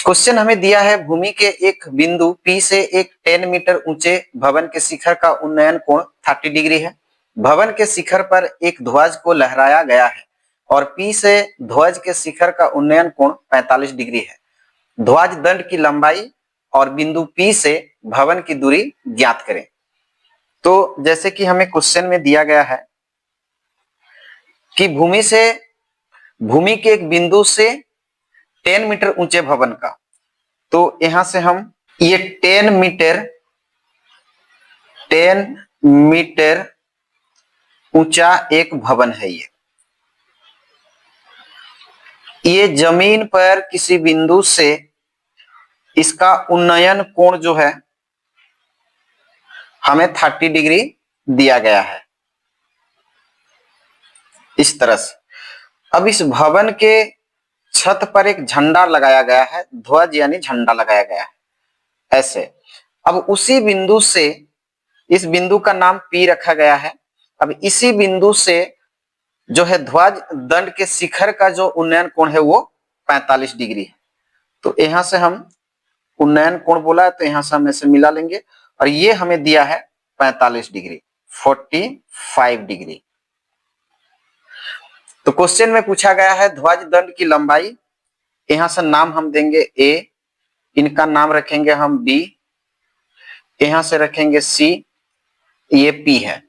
Question हमें दिया है भूमि के एक बिंदु P से एक 10 मीटर ऊंचे भवन के शिखर का उन्नयन कोण 30 डिग्री है। भवन के शिखर पर एक ध्वज को लहराया गया है और P से ध्वज के शिखर का उन्नयन कोण 45 डिग्री है। ध्वज दंड की लंबाई और बिंदु P से भवन की दूरी ज्ञात करें। तो जैसे कि हमें क्वेश्चन में दिया गया है कि भूमि के एक बिंदु से 10 मीटर ऊंचे भवन का, तो यहां से हम ये 10 मीटर ऊंचा एक भवन है। ये जमीन पर किसी बिंदु से इसका उन्नयन कोण जो है हमें 30 डिग्री दिया गया है इस तरह से। अब इस भवन के छत पर एक झंडा लगाया गया है, ध्वज यानी झंडा लगाया गया है ऐसे। अब उसी बिंदु से, इस बिंदु का नाम P रखा गया है। अब इसी बिंदु से जो है ध्वज दंड के शिखर का जो उन्नयन कोण है वो 45 डिग्री है। तो यहां से हम उन्नयन कोण बोला है तो यहां से हम ऐसे मिला लेंगे और ये हमें दिया है 45 डिग्री, 45 डिग्री। तो क्वेश्चन में पूछा गया है ध्वज दंड की लंबाई, यहां से नाम हम देंगे A, इनका नाम रखेंगे हम B, यहां से रखेंगे C, ये P है।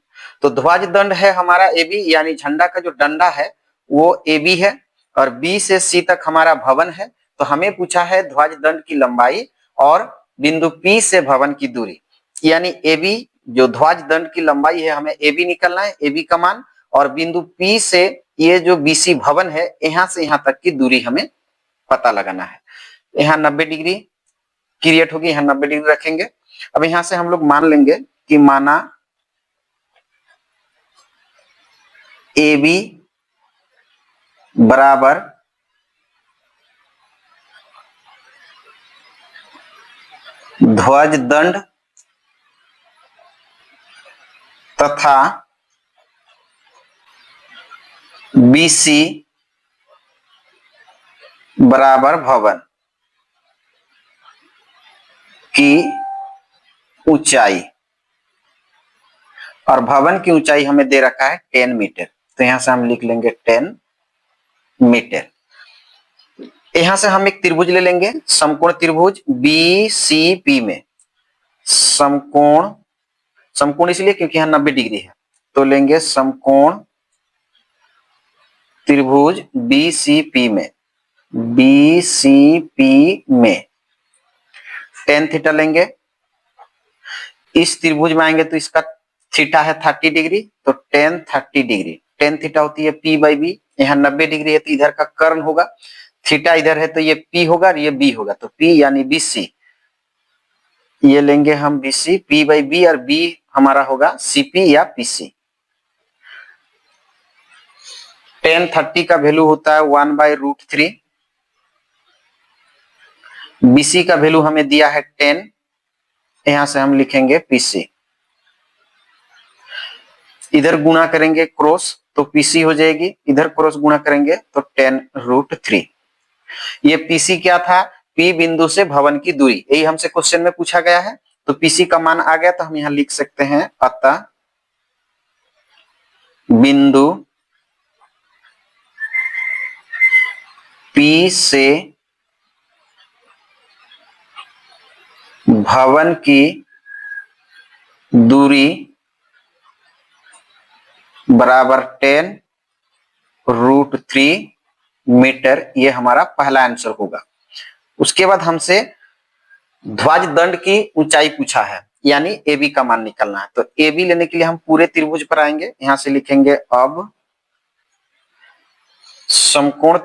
तो ध्वज दंड है हमारा AB, यानी झंडा का जो डंडा है वो AB है और B से C तक हमारा भवन है। तो हमें पूछा है ध्वज दंड की लंबाई और बिंदु P से भवन की दूरी, यानी AB जो ध्वज दंड की लंबाई है हमें AB निकलना है, AB का मान, और बिंदु P से ये जो BC भवन है यहां से यहां तक की दूरी हमें पता लगाना है। यहाँ 90 डिग्री क्रिएट होगी, यहाँ 90 डिग्री रखेंगे। अब यहां से हम लोग मान लेंगे कि माना AB बराबर ध्वज दंड तथा BC बराबर भवन की ऊंचाई, और भवन की ऊंचाई हमें दे रखा है 10 मीटर। तो यहां से हम लिख लेंगे 10 मीटर। यहां से हम एक त्रिभुज ले लेंगे, समकोण त्रिभुज BCP में। समकोण इसलिए क्योंकि यहां 90 डिग्री है, तो लेंगे समकोण त्रिभुज BCP में, tan थीटा लेंगे। इस त्रिभुज में आएंगे तो इसका थीटा है 30 डिग्री, तो tan 30 डिग्री, tan थीटा होती है P/B। यहाँ 90 डिग्री है तो इधर का कर्ण होगा, थीटा इधर है तो ये P होगा और ये B होगा, तो P यानी BC, ये लेंगे हम BC, P/B और B हमारा होगा CP या PC। tan 30 का वैल्यू होता है 1/√3, BC का वैल्यू हमें दिया है 10, यहां से हम लिखेंगे PC। इधर गुणा करेंगे क्रॉस तो PC हो जाएगी, इधर क्रॉस गुणा करेंगे तो 10√3। ये PC क्या था? P बिंदु से भवन की दूरी, यही हमसे क्वेश्चन में पूछा गया है। तो PC का मान आ गया तो हम यहां लिख सकते हैं अतः बिंदु P से भवन की दूरी बराबर 10√3 मीटर, ये हमारा पहला आंसर होगा। उसके बाद हमसे ध्वज दंड की ऊंचाई पूछा है, यानी AB का मान निकालना है। तो AB लेने के लिए हम पूरे त्रिभुज पर आएंगे, यहां से लिखेंगे अब समकोण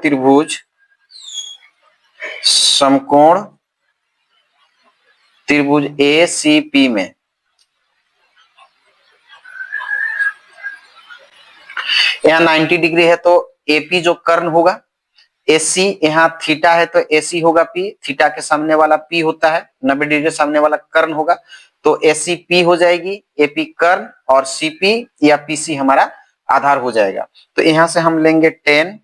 त्रिभुज ACP में यहाँ 90 डिग्री है तो AP जो कर्ण होगा, AC यहाँ थीटा है तो AC होगा P, थीटा के सामने वाला P होता है, 90 डिग्री के सामने वाला कर्ण होगा, तो AC P हो जाएगी, AP कर्ण और CP या PC हमारा आधार हो जाएगा। तो यहाँ से हम लेंगे 10।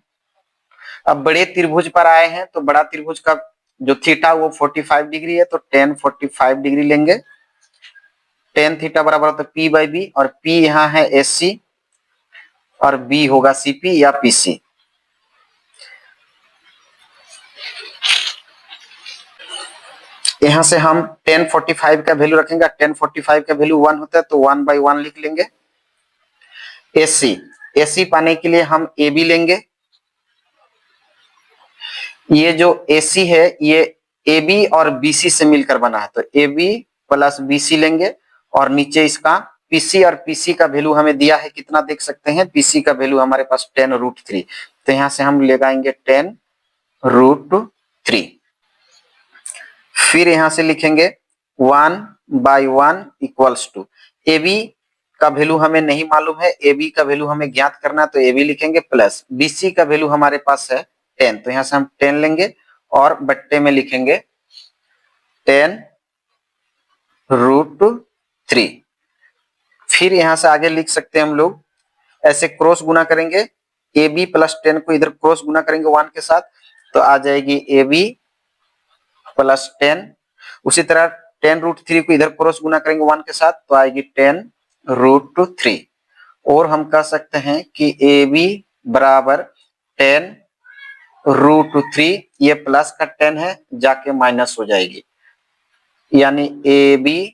अब बड़े त्रिभुज पर आए हैं तो बड़ा त्रिभुज का जो थीटा वो 45 डिग्री है, तो tan 45 डिग्री लेंगे। tan थीटा बराबर होता है P बाई बी, और P यहाँ है SC और B होगा CP या PC। यहां से हम tan 45 का वैल्यू रखेंगे। tan 45 का वैल्यू 1 होता है, तो 1/1 लिख लेंगे। AC पाने के लिए हम AB लेंगे। ये जो AC है ये AB और BC से मिलकर बना है, तो AB प्लस BC लेंगे, और नीचे इसका PC, और PC का वैल्यू हमें दिया है कितना देख सकते हैं, PC का वैल्यू हमारे पास 10√3, तो यहां से हम लगाएंगे 10√3। फिर यहां से लिखेंगे 1/1 इक्वल्स टू AB का वैल्यू हमें नहीं मालूम है, AB का वैल्यू हमें ज्ञात करना है, तो AB लिखेंगे प्लस BC का वैल्यू हमारे पास है 10, तो यहां से हम 10 लेंगे और बट्टे में लिखेंगे 10√3। फिर यहां से आगे लिख सकते हैं हम लोग, ऐसे क्रॉस गुना करेंगे, AB प्लस 10 को इधर क्रॉस गुना करेंगे 1 के साथ, तो आ जाएगी AB प्लस 10। उसी तरह 10√3 को इधर क्रॉस गुना करेंगे 1 के साथ, तो आएगी 10√3। और हम कह सकते हैं कि AB बराबर 10√3, ये प्लस का 10 है जाके माइनस हो जाएगी, यानी AB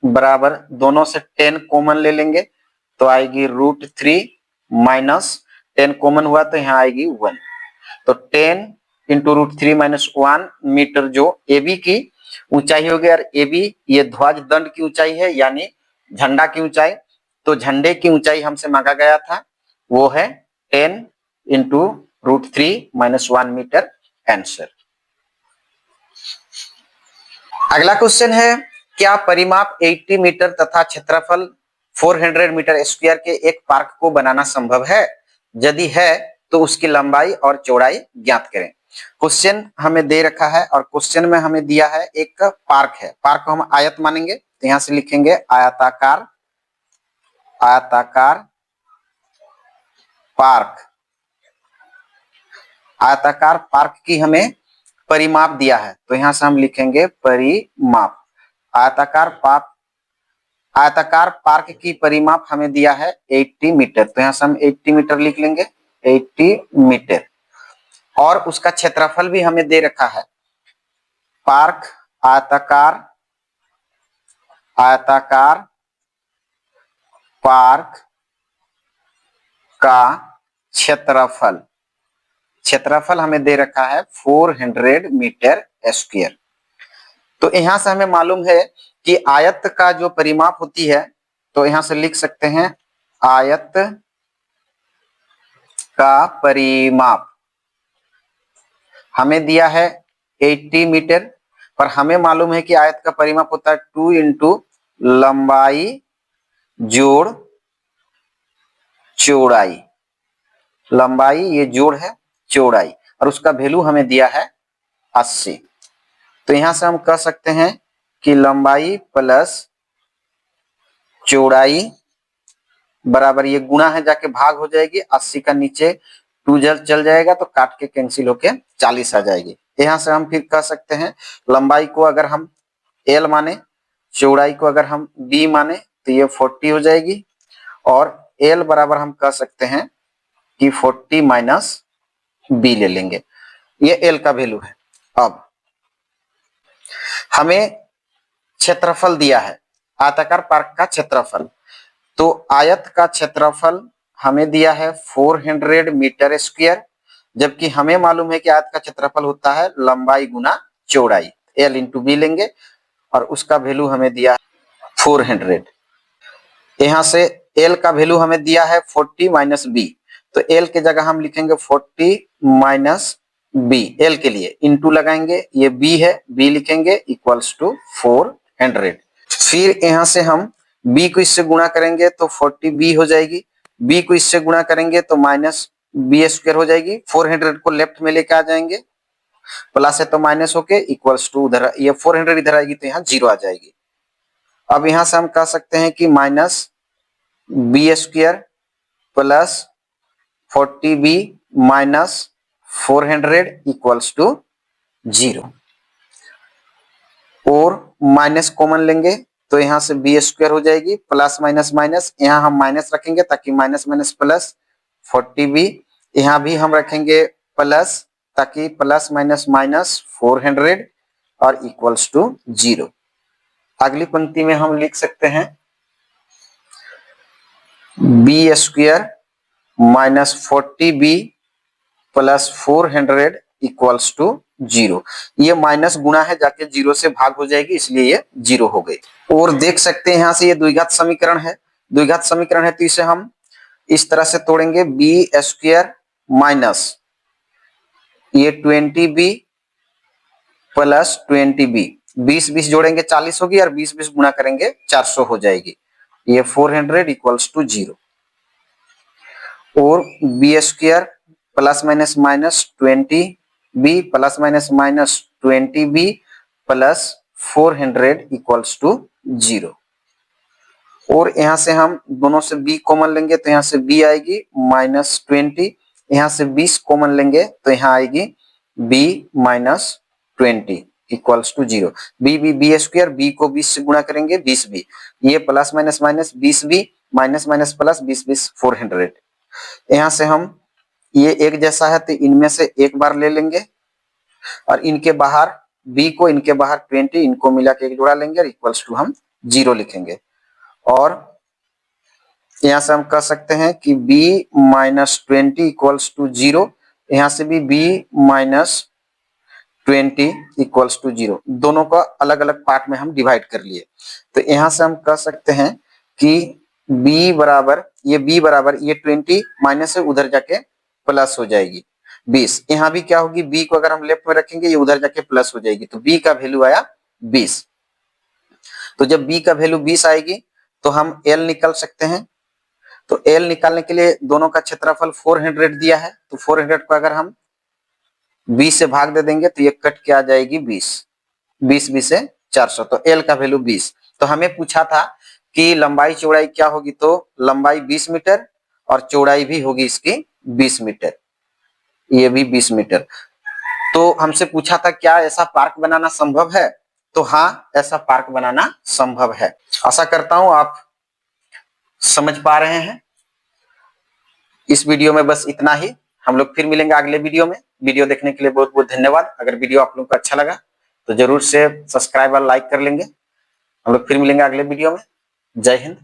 बराबर दोनों से 10 कॉमन ले लेंगे, तो आएगी √3 माइनस 10 कॉमन हुआ तो यहाँ आएगी 1, तो 10 इंटू √3 माइनस 1 मीटर जो AB की ऊंचाई हो गई। और AB ये ध्वज दंड की ऊंचाई है, यानी झंडा की ऊंचाई, तो झंडे की ऊंचाई हमसे मांगा गया था, वो है 10 इंटू √3 माइनस 1 मीटर। आंसर। अगला क्वेश्चन है, क्या परिमाप 80 मीटर तथा क्षेत्रफल 400 मीटर स्क्वायर के एक पार्क को बनाना संभव है? यदि है तो उसकी लंबाई और चौड़ाई ज्ञात करें। क्वेश्चन हमें दे रखा है और क्वेश्चन में हमें दिया है एक पार्क है, पार्क को हम आयत मानेंगे, तो यहां से लिखेंगे आयताकार पार्क। आयताकार पार्क की हमें परिमाप दिया है, तो यहां से हम लिखेंगे परिमाप। आयताकार पार्क की परिमाप हमें दिया है 80 मीटर, तो यहां से हम 80 मीटर लिख लेंगे, 80 मीटर। और उसका क्षेत्रफल भी हमें दे रखा है, पार्क आयताकार पार्क का क्षेत्रफल हमें दे रखा है 400 मीटर स्क्वायर। तो यहां से हमें मालूम है कि आयत का जो परिमाप होती है, तो यहां से लिख सकते हैं आयत का परिमाप हमें दिया है 80 मीटर, पर हमें मालूम है कि आयत का परिमाप होता है 2 इंटू लंबाई जोड़ चौड़ाई। लंबाई ये जोड़ है चौड़ाई, और उसका वैल्यू हमें दिया है 80। तो यहां से हम कह सकते हैं कि लंबाई प्लस चौड़ाई बराबर, ये गुणा है जाके भाग हो जाएगी, 80 का नीचे 2 चल जाएगा, तो काट के कैंसिल होके 40 आ जाएगी। यहां से हम फिर कह सकते हैं लंबाई को अगर हम L माने, चौड़ाई को अगर हम B माने, तो ये 40 हो जाएगी, और L बराबर हम कह सकते हैं कि 40 माइनस B ले लेंगे, ये L का वैल्यू है। अब हमें क्षेत्रफल दिया है, आयताकार पार्क का क्षेत्रफल, तो आयत का क्षेत्रफल हमें दिया है 400 मीटर स्क्वायर, जबकि हमें मालूम है कि आयत का क्षेत्रफल होता है लंबाई गुना चौड़ाई, L इंटू बी लेंगे, और उसका वैल्यू हमें दिया है 400। यहां से L का वैल्यू हमें दिया है 40 माइनस बी, तो L के जगह हम लिखेंगे 40 माइनस बी, L के लिए इंटू लगाएंगे, ये B है, B लिखेंगे इक्वल्स टू 400। फिर यहां से हम B को इससे गुणा करेंगे तो 40B हो जाएगी, B को इससे गुणा करेंगे तो माइनस बी स्क्वायर हो जाएगी, 400 को लेफ्ट में लेके आ जाएंगे, प्लस है तो माइनस होके इक्वल्स टू उधर, ये 400 इधर आएगी तो यहाँ 0 आ जाएगी। अब यहां से हम कह सकते हैं कि minus B square plus 40B minus 400 equals to 0। और माइनस कॉमन लेंगे तो यहाँ से बी स्क्वायर हो जाएगी, प्लस माइनस माइनस, यहाँ हम माइनस रखेंगे ताकि माइनस माइनस प्लस 40b, यहाँ भी हम रखेंगे प्लस ताकि प्लस माइनस माइनस 400 और इक्वल्स टू 0। अगली पंक्ति में हम लिख सकते हैं B square minus 40b plus 400 equals to 0। ये माइनस गुणा है, जाके 0 से भाग हो जाएगी, इसलिए ये 0 हो गई। और देख सकते हैं यहाँ से ये द्विघात समीकरण है, द्विघात समीकरण है तो इसे हम इस तरह से तोड़ेंगे, बी स्क्वायर माइनस ये 20b प्लस 20b, 20 जोड़ेंगे 40 होगी और 20 गुणा करेंगे 400 हो जाएगी, ये 400 इक्वल्स टू 0। और B square plus minus minus 20b plus minus minus 20b plus 400 equals to 0। और यहाँ से हम दोनों से b कॉमन लेंगे तो यहाँ से b आएगी माइनस 20, यहाँ से 20 कॉमन लेंगे तो यहाँ आएगी b minus 20 equals to 0। B square, B को 20 से गुणा करेंगे 20b, ये plus minus minus 20b minus minus plus 20 400। यहाँ से हम ये एक जैसा है तो इनमें से एक बार ले लेंगे और इनके बाहर b को, इनके बाहर 20, इनको मिला के एक जोड़ा लेंगे और इक्वल्स टू हम 0 लिखेंगे। और यहाँ से हम कह सकते हैं कि b माइनस 20 इक्वल्स टू 0, यहाँ से भी b माइनस 20 इक्वल्स टू 0, दोनों का अलग अलग पार्ट में हम डिवाइड कर लिए। तो यहाँ से हम कह सकते हैं कि b बराबर ये 20 माइनस से उधर जाके प्लस हो जाएगी 20, यहाँ भी क्या होगी, b को अगर हम लेफ्ट में रखेंगे ये उधर जाके प्लस हो जाएगी, तो b का वैल्यू आया 20। तो जब b का वैल्यू 20 आएगी तो हम l निकाल सकते हैं। तो l निकालने के लिए दोनों का क्षेत्रफल 400 दिया है, तो 400 को अगर हम 20 से भाग दे देंगे तो ये कट के आ जाएगी 20 से 400, तो l का वैल्यू 20। तो हमें पूछा था कि लंबाई चौड़ाई क्या होगी, तो लंबाई 20 मीटर और चौड़ाई भी होगी इसकी 20 मीटर, ये भी 20 मीटर। तो हमसे पूछा था क्या ऐसा पार्क बनाना संभव है, तो हाँ ऐसा पार्क बनाना संभव है। आशा करता हूं आप समझ पा रहे हैं। इस वीडियो में बस इतना ही, हम लोग फिर मिलेंगे अगले वीडियो में। वीडियो देखने के लिए बहुत बहुत धन्यवाद। अगर वीडियो आप लोगों को अच्छा लगा तो जरूर से सब्सक्राइब और लाइक कर लेंगे। हम लोग फिर मिलेंगे अगले वीडियो में। जय हिंद।